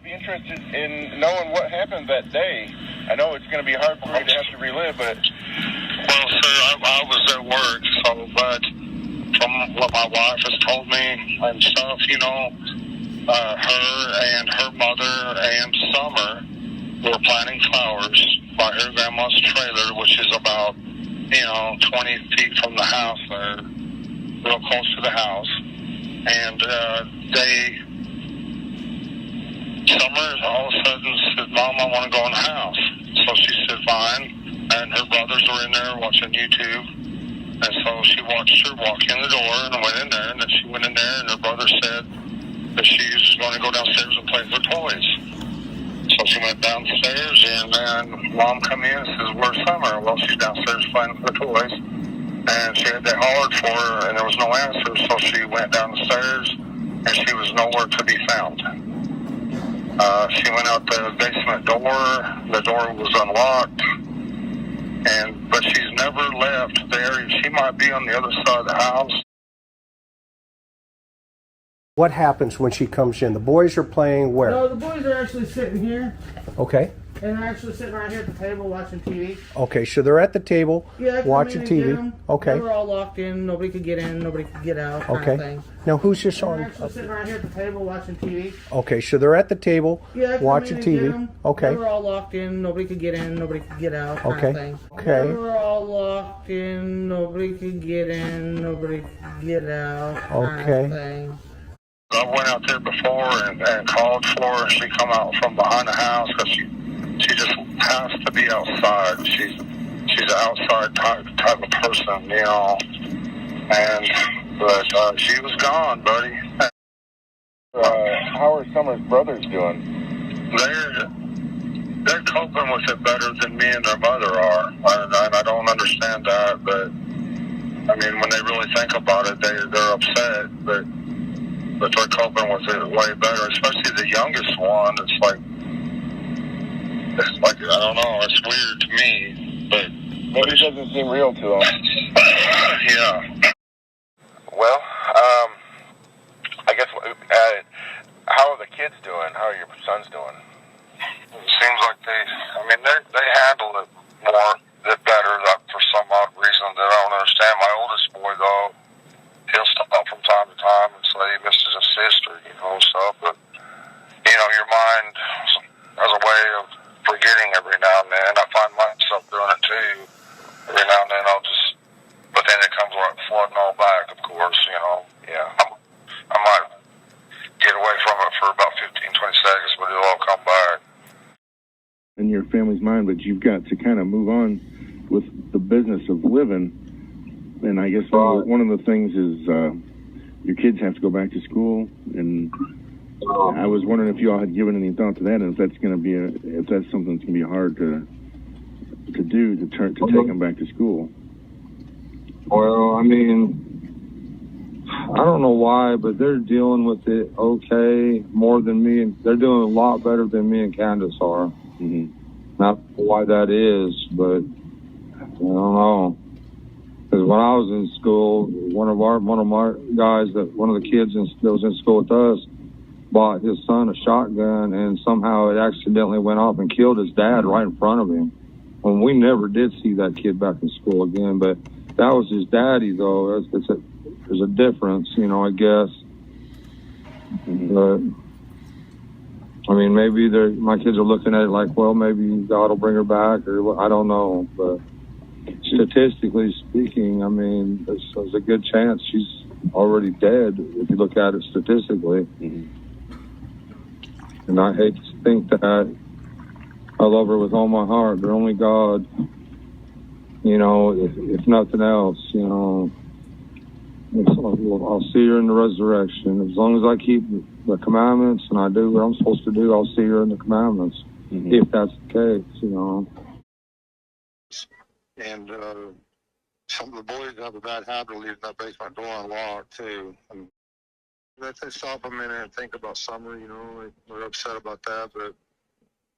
would be interested in knowing what happened that day. I know it's going to be hard for me to have to relive, but... Well, sir, I was at work, so, but from what my wife has told me and stuff, you know, her and her mother and Summer were planting flowers by her grandma's trailer, which is about, 20 feet from the house there, real close to the house. And Summer all of a sudden said, "Mom, I want to go in the house." So she said, "Fine." And her brothers were in there watching YouTube. And so she watched her walk in the door and went in there. And then she went in there, and her brother said that she was going to go downstairs and play with her toys. So she went downstairs, and then Mom come in and says, "Where's Summer?" Well, she's downstairs playing with her toys. And they hollered for her, and there was no answer. So she went downstairs, and she was nowhere to be found. She went out the basement door. The door was unlocked, but she's never left the area. She might be on the other side of the house. What happens when she comes in? The boys are playing where? No, the boys are actually sitting here. Okay. And they're actually sitting right here at the table watching TV. Okay, so they're at the table watching TV. Okay. They were all locked in. Nobody could get in. Nobody could get out. Kind of thing. Now, who's this on? They're actually sitting right here at the table watching TV. Okay, so they're at the table watching TV. Okay. They were all locked in. Nobody could get in. Nobody could get out. Kind of thing. Okay. They were all locked in. Nobody could get in. Nobody could get out. Kind of thing. I went out there before and called for her. She come out from behind the house because she just has to be outside. She's an outside type of person, But she was gone, buddy. How are Summer's brothers doing? They're coping with it better than me and their mother are, and I don't understand that. But I mean, when they really think about it, they're upset, but they're coping with it way better. Especially the youngest one. It's like I don't know. It's weird to me, but maybe it doesn't seem real to them. Yeah. Well, I guess. How are the kids doing? How are your sons doing? It seems like they handle it better. That for some odd reason that I don't understand. My oldest boy, though, he'll stop from time to time and say he misses his sister, stuff. But your mind has a way of forgetting every now and then. I find myself doing it too. Every now and then but then it comes like flooding all back, of course, Yeah. I might get away from it for about 15, 20 seconds, but it'll all come back. In your family's mind, but you've got to kind of move on with the business of living. And I guess one of the things is your kids have to go back to school, and I was wondering if you all had given any thought to that, and if that's something that's going to be hard to do to take them back to school. Well, I mean, I don't know why, but they're dealing with it okay more than me, and they're doing a lot better than me and Candace are. Mm-hmm. Not why that is, but I don't know. Because when I was in school, one of my guys, one of the kids that was in school with us, bought his son a shotgun, and somehow it accidentally went off and killed his dad right in front of him. And we never did see that kid back in school again, but that was his daddy, though. There's a difference, I guess. Mm-hmm. But I mean, maybe my kids are looking at it like, well, maybe God will bring her back, or I don't know. But statistically speaking, I mean, there's a good chance she's already dead if you look at it statistically. Mm-hmm. And I hate to think that. I love her with all my heart, but only God, if nothing else, I'll see her in the resurrection. As long as I keep the commandments and I do what I'm supposed to do, I'll see her in the commandments, if that's the case, And some of the boys have a bad habit of leaving that basement door unlocked, too. And if they stop a minute and think about Summer, they're upset about that, but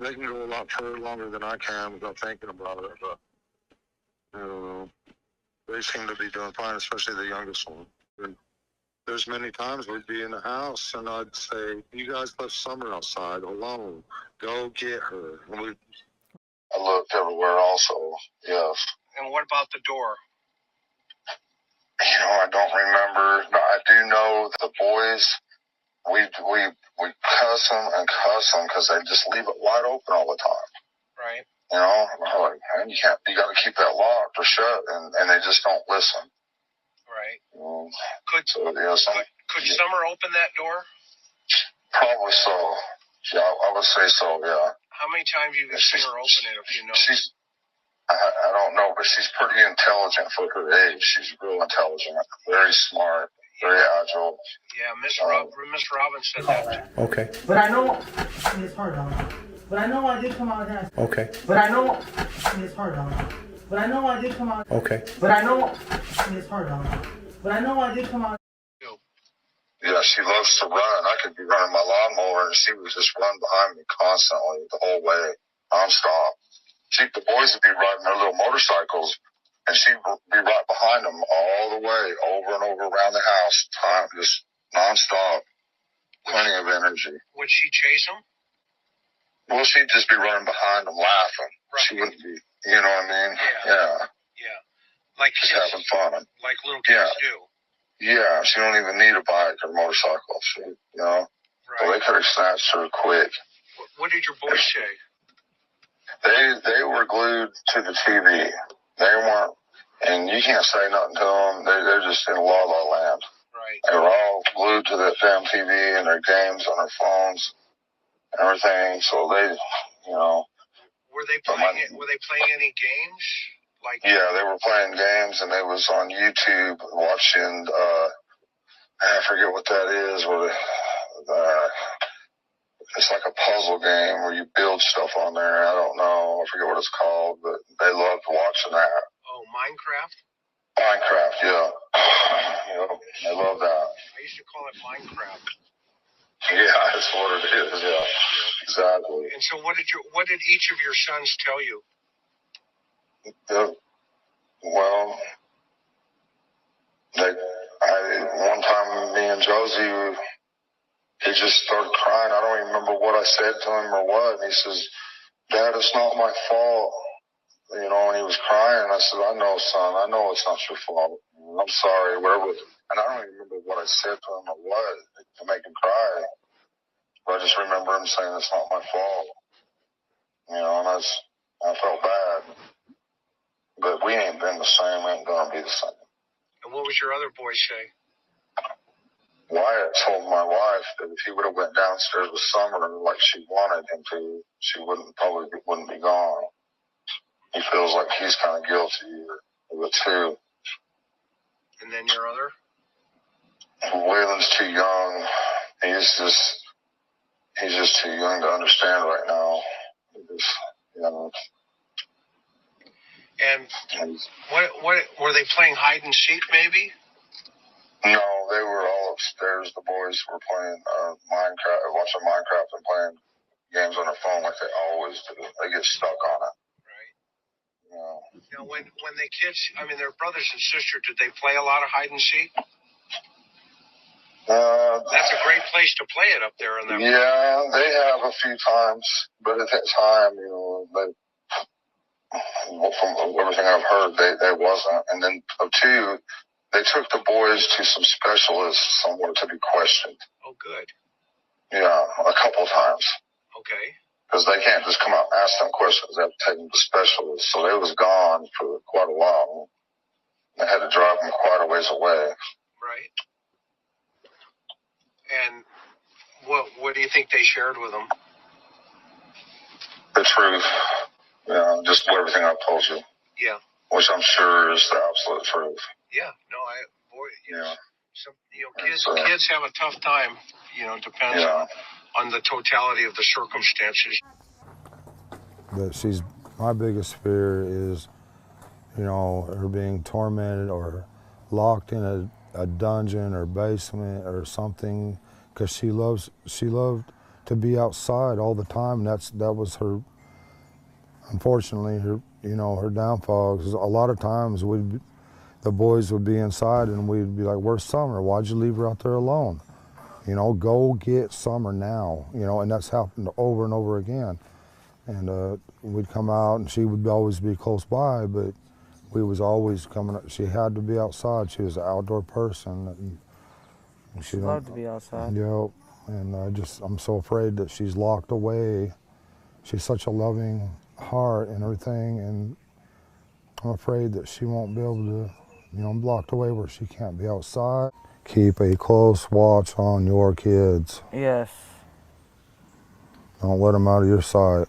they can go a lot longer than I can without thinking about it. But I don't know. They seem to be doing fine, especially the youngest one. there's many times we'd be in the house, and I'd say, "You guys left Summer outside alone. Go get her." And I looked everywhere also, yes. And what about the door? I don't remember. No, I do know the boys, we cuss them because they just leave it wide open all the time. Right. I'm like, man, you got to keep that locked or shut, and they just don't listen. Right. Could Summer open that door? Probably so. Yeah, I would say so, yeah. How many times have you seen her open it, if you know? I don't know, but she's pretty intelligent for her age. She's real intelligent, very smart, very agile. Yeah, Miss Robbins said that. Okay. But I know it's hard on. But I know I did come out here. Okay. But I know it's hard on. But I know I did come out. Okay. But I know it's hard on. But I know I did come out. Yeah, she loves to run. I could be running my lawnmower and she would just run behind me constantly the whole way, nonstop. The boys would be riding their little motorcycles and she'd be right behind them all the way, over and over around the house, just nonstop. Plenty of energy. Would she chase them? Well, she'd just be running behind them laughing. Right. She wouldn't be, you know what I mean? Yeah. Like just kids, having fun. like little kids do. Yeah, she don't even need a bike or motorcycle. Right. So they could have snatched her quick. What did your boys say? They were glued to the TV. They weren't, and you can't say nothing to them. They're just in la la land. Right. They were all glued to that damn TV and their games on their phones, and everything. So they, Were they playing any games? Yeah, they were playing games, and they was on YouTube watching. I forget what that is. It's like a puzzle game where you build stuff on there. I don't know. I forget what it's called, but they loved watching that. Oh, Minecraft? Minecraft, yeah. I love that. I used to call it Minecraft. Yeah, that's what it is. Yeah, exactly. And so, what did each of your sons tell you? Well, one time me and Josie, he just started crying. I don't even remember what I said to him or what. And he says, "Dad, it's not my fault." And he was crying. I said, "I know, son. I know it's not your fault. I'm sorry," whatever. And I don't even remember what I said to him or what to make him cry. But I just remember him saying, "It's not my fault." And I felt bad. But we ain't been the same. We ain't gonna be the same. And what was your other boy say? Wyatt told my wife that if he would have went downstairs with Summer like she wanted him to, she probably wouldn't be gone. He feels like he's kind of guilty of it too. And then your other? Waylon's too young. He's just too young to understand right now. And what were they playing hide and seek maybe? No, they were all upstairs. The boys were playing Minecraft, watching Minecraft and playing games on their phone like they always do. They get stuck on it. Right. Now, when the kids, their brothers and sisters, did they play a lot of hide and seek? That's a great place to play it up there in that. Yeah, they have a few times, but at that time, from everything I've heard, they wasn't. And then two, they took the boys to some specialists somewhere to be questioned. Oh, good. Yeah, a couple times. Okay. Because they can't just come out and ask them questions. They have to take them to specialists. So they was gone for quite a while. They had to drive them quite a ways away. Right. And what do you think they shared with them? The truth. Just everything I've told you. Yeah. Which I'm sure is the absolute truth. Yeah. No, kids have a tough time. Depends on the totality of the circumstances. My biggest fear is, her being tormented or locked in a dungeon or basement or something, because she loved to be outside all the time. That was her. Unfortunately, her downfall. Because a lot of times the boys would be inside and we'd be like, where's Summer? Why'd you leave her out there alone? You know, go get Summer now. You know, and that's happened over and over again. And we'd come out and she would always be close by, but we was always coming, she had to be outside. She was an outdoor person. And She loved to be outside. Yep. And I'm so afraid that she's locked away. She's such a loving heart and everything, and I'm afraid that she won't be able to, you know, I'm locked away where she can't be outside. Keep a close watch on your kids. Yes. Don't let them out of your sight.